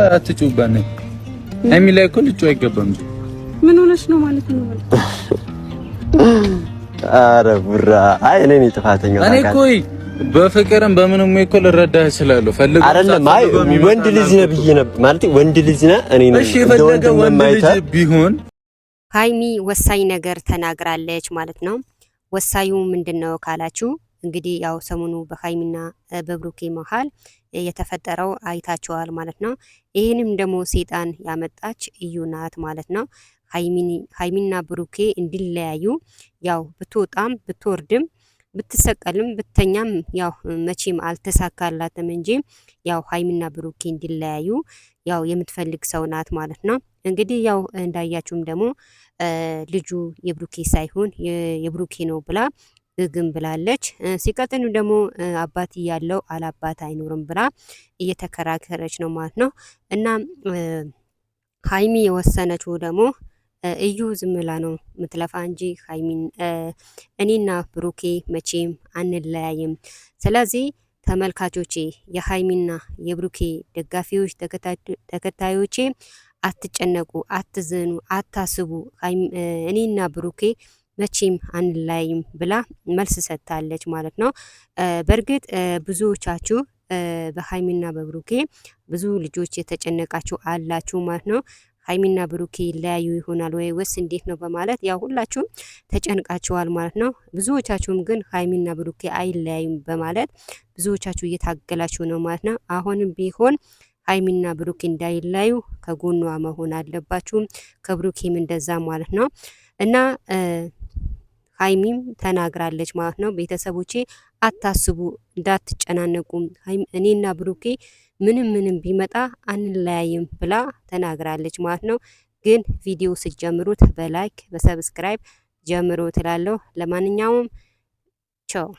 አትጩባን ሀይሚ ላይ እኮ ልጩ አይገባም። ምን ሆነሽ ነው ማለት ነው? አረ ቡራ አይ እኔ ነኝ ጥፋተኛው። እኔ እኮ በፍቅርም በምንም እኮ ልረዳህ እችላለሁ። ፈልገው አይደለም አይ ወንድ ልጅ ነህ ብዬ ነበር ማለት ወንድ ልጅ ነህ እኔ ነኝ። እሺ የፈለገ ወንድ ልጅ ቢሆን ሀይሚ ወሳኝ ነገር ተናግራለች ማለት ነው። ወሳዩ ምንድነው ካላችሁ እንግዲህ ያው ሰሞኑ በሀይሚና በብሩኬ መሃል የተፈጠረው አይታችኋል ማለት ነው። ይህንም ደግሞ ሴጣን ያመጣች እዩ ናት ማለት ነው። ሀይሚና ብሩኬ እንዲለያዩ ያው ብትወጣም ብትወርድም ብትሰቀልም ብተኛም ያው መቼም አልተሳካላትም እንጂ ያው ሀይሚና ብሩኬ እንዲለያዩ ያው የምትፈልግ ሰው ናት ማለት ነው። እንግዲህ ያው እንዳያችሁም ደግሞ ልጁ የብሩኬ ሳይሆን የብሩኬ ነው ብላ ግግም ብላለች። ሲቀጥሉ ደግሞ አባት ያለው አላባት አይኖርም ብላ እየተከራከረች ነው ማለት ነው። እና ሀይሚ የወሰነችው ደግሞ እዩ ዝም ብላ ነው ምትለፋ እንጂ ሀይሚን እኔና ብሩኬ መቼም አንለያይም። ስለዚህ ተመልካቾቼ የሀይሚና የብሩኬ ደጋፊዎች ተከታዮቼ አትጨነቁ፣ አትዘኑ፣ አታስቡ እኔና ብሩኬ መቼም አንለያይም ብላ መልስ ሰጥታለች ማለት ነው። በእርግጥ ብዙዎቻችሁ በሀይሚና በብሩኬ ብዙ ልጆች የተጨነቃችሁ አላችሁ ማለት ነው። ሀይሚና ብሩኬ ይለያዩ ይሆናል ወይ ወስ እንዴት ነው በማለት ያው ሁላችሁም ተጨንቃችኋል ማለት ነው። ብዙዎቻችሁም ግን ሀይሚና ብሩኬ አይለያዩም በማለት ብዙዎቻችሁ እየታገላችሁ ነው ማለት ነው። አሁንም ቢሆን ሀይሚና ብሩኬ እንዳይለያዩ ከጎኗ መሆን አለባችሁ፣ ከብሩኬም እንደዛ ማለት ነው። እና ሀይሚም ተናግራለች ማለት ነው። ቤተሰቦቼ አታስቡ፣ እንዳትጨናነቁ እኔና ብሩኬ ምንም ቢመጣ አንለያይም ብላ ተናግራለች ማለት ነው። ግን ቪዲዮ ስትጀምሩት በላይክ በሰብስክራይብ ጀምሮ ትላለሁ። ለማንኛውም ቻው።